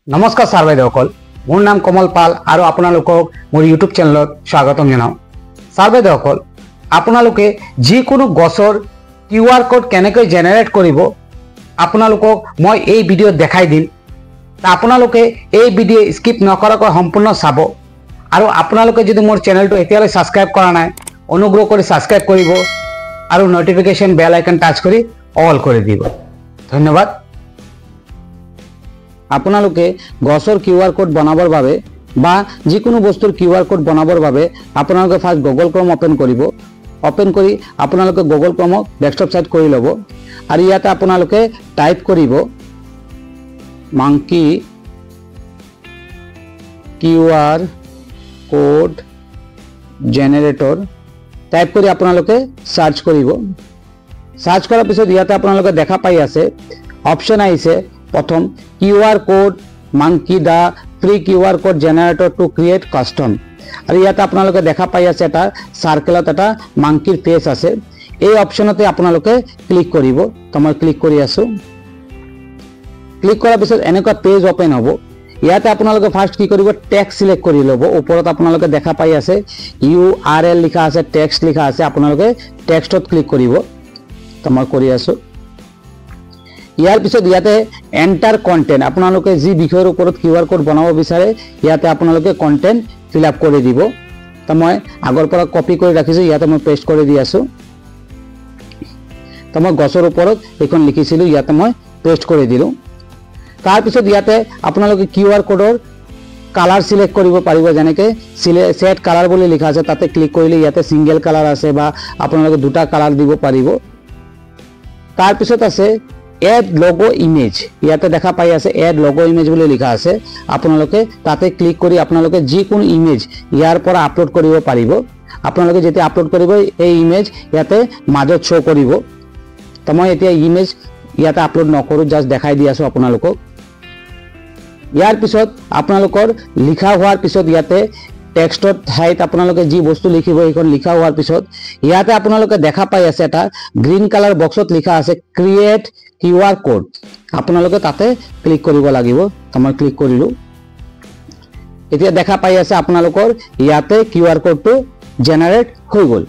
নমস্কাৰ ছাৰ বাইদেউসকল, মোৰ নাম কমল পাল আৰু আপোনালোকক মোৰ ইউটিউব চেনেলত স্বাগতম জনাওঁ। ছাৰ বাইদেউসকল, আপোনালোকে যিকোনো গছৰ QR কোড কেনেকৈ জেনেৰেট কৰিব আপোনালোকক মই এই ভিডিঅ'ত দেখাই দিম। আপোনালোকে এই ভিডিঅ' স্কিপ নকৰাকৈ সম্পূৰ্ণ চাব আৰু আপোনালোকে যদি মোৰ চেনেলটো এতিয়ালৈ ছাবস্ক্ৰাইব কৰা নাই অনুগ্ৰহ কৰি ছাবস্ক্ৰাইব কৰিব আৰু নটিফিকেশ্যন বেল আইকন টাচ কৰি অল কৰি দিব। ধন্যবাদ। আপোনালোকে গছৰ QR কোড বনাবৰ বাবে বা যিকোনো বস্তুৰ QR কোড বনাবৰ বাবে আপোনালোকে ফাৰ্ষ্ট গুগল ক্ৰম ওপেন কৰিব। ওপেন কৰি আপোনালোকে গুগল ক্ৰমক ডেস্কটপ সাইড কৰি ল'ব আৰু ইয়াতে আপোনালোকে টাইপ কৰিব monkey QR code generator. Type কৰি আপোনালোকে সাৰ্চ কৰিব। সাৰ্চ কৰাৰ পিছত ইয়াতে আপোনালোকে দেখা পাই আছে অপচন আহিছে প্ৰথম QR code monkey the free QR code generator to create custom. আৰু ইয়াতে আপোনালোকে দেখা পাই আছে এটা সাৰ্কেলত এটা মাংকিৰ ফেস আছে। এই অপচনতে আপোনালোকে ক্লিক কৰিব। তো মই ক্লিক কৰি আছো। ক্লিক কৰাৰ পিছত এনেকুৱা পেজ ওপেন হ'ব। ইয়াতে আপোনালোকে ফাৰ্ষ্ট কি কৰিব টেক্সট সিলেক্ট কৰি ল'ব। ওপৰত আপোনালোকে দেখা পাই আছে URL লিখা আছে, টেক্সট লিখা আছে। আপোনালোকে টেক্সটত ক্লিক কৰিব। তো মই কৰি আছো। ইয়াৰ পিছত ইয়াতে এন্টাৰ কন্টেন্ট আপোনালোকে যি বিষয়ৰ ওপৰত QR কোড বনাব বিচাৰে ইয়াতে আপোনালোকে কন্টেন্ট ফিল আপ কৰি দিব। তো মই আগৰ পৰা কপি কৰি ৰাখিছো, ইয়াতে মই পেস্ট কৰি দি আছো। তো মই গছৰ ওপৰত এখন লিখিছিলো, ইয়াতে মই পেস্ট কৰি দিলো। তাৰ পিছত ইয়াতে আপোনালোকে QR কোডৰ কালাৰ সিলেক্ট কৰিব পাৰিব। যেনেকৈ সেট কালাৰ বুলি লিখা আছে তাতে ক্লিক কৰিলে ইয়াতে সিঙ্গেল কালাৰ আছে বা আপোনালোকে দুটা কালাৰ দিব পাৰিব। তাৰ পিছত আছে এড লোগো ইমেজ। ইয়াতে দেখা পাই আছে এড লোগো ইমেজ বুলি লিখা আছে। আপোনালোকে তাতে ক্লিক কৰি আপোনালোকে যিকোনো ইমেজ ইয়াৰ পৰা আপলোড কৰিব পাৰিব। আপোনালোকে যেতিয়া আপলোড কৰিব এই ইমেজ ইয়াতে মাজত শো কৰিব। তো মই এতিয়া ইমেজ ইয়াতে আপলোড নকৰো, জাস্ট দেখাই দি আছো আপোনালোকক। ইয়াৰ পিছত আপোনালোকৰ লিখা হোৱাৰ পিছত ইয়াতে টেক্সটত ঠাইত আপোনালোকে যি বস্তু লিখিব এইখন লিখা হোৱাৰ পিছত ইয়াতে আপোনালোকে দেখা পাই আছে এটা গ্ৰীণ কালাৰ বক্সত লিখা আছে ক্ৰিয়েট QR কোড। আপোনালোকে তাতে ক্লিক কৰিব লাগিব। তো মই ক্লিক কৰিলো। এতিয়া দেখা পাই আছে আপোনালোকৰ ইয়াতে QR কোডটো জেনাৰেট হৈ গ'ল।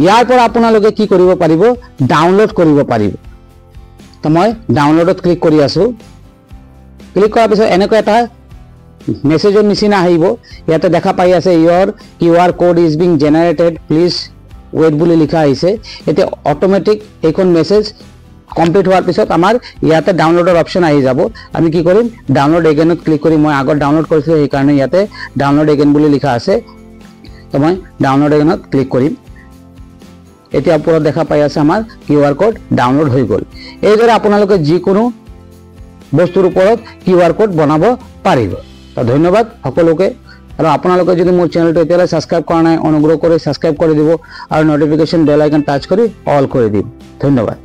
ইয়াৰ পৰা আপোনালোকে কি কৰিব পাৰিব ডাউনলোড কৰিব পাৰিব। তো মই ডাউনলোডত ক্লিক কৰি আছো। ক্লিক কৰাৰ পিছত এনেকুৱা এটা মেসেজৰ নিচিনা আহিব। ইয়াতে দেখা পাই আছে your QR code is being generated please wait বুলি লিখা আহিছে। এতিয়া অটোমেটিক এইখন মেসেজ কমপ্লিট হোৱাৰ পিছত আমাৰ ইয়াতে ডাউনলোডৰ অপচন আহি যাব। আমি কি কৰিম ডাউনলোড এগেইনত ক্লিক কৰি, মই আগত ডাউনলোড কৰিছিলো সেইকাৰণে ইয়াতে ডাউনলোড এগেইন বুলি লিখা আছে। তো মই ডাউনলোড এগেইনত ক্লিক কৰিম। এতিয়া ওপৰত দেখা পাই আছে আমাৰ QR কোড ডাউনলোড হৈ গ'ল। এইদৰে আপোনালোকে যিকোনো বস্তুৰ ওপৰত QR কোড বনাব পাৰিব। তো ধন্যবাদ সকলোকে। আৰু আপোনালোকে যদি মোৰ চেনেলটো এতিয়ালৈ ছাবস্ক্ৰাইব কৰা নাই অনুগ্ৰহ কৰি ছাবস্ক্ৰাইব কৰি দিব আৰু নটিফিকেশ্যন বেল আইকন টাচ কৰি অল কৰি দিব। ধন্যবাদ।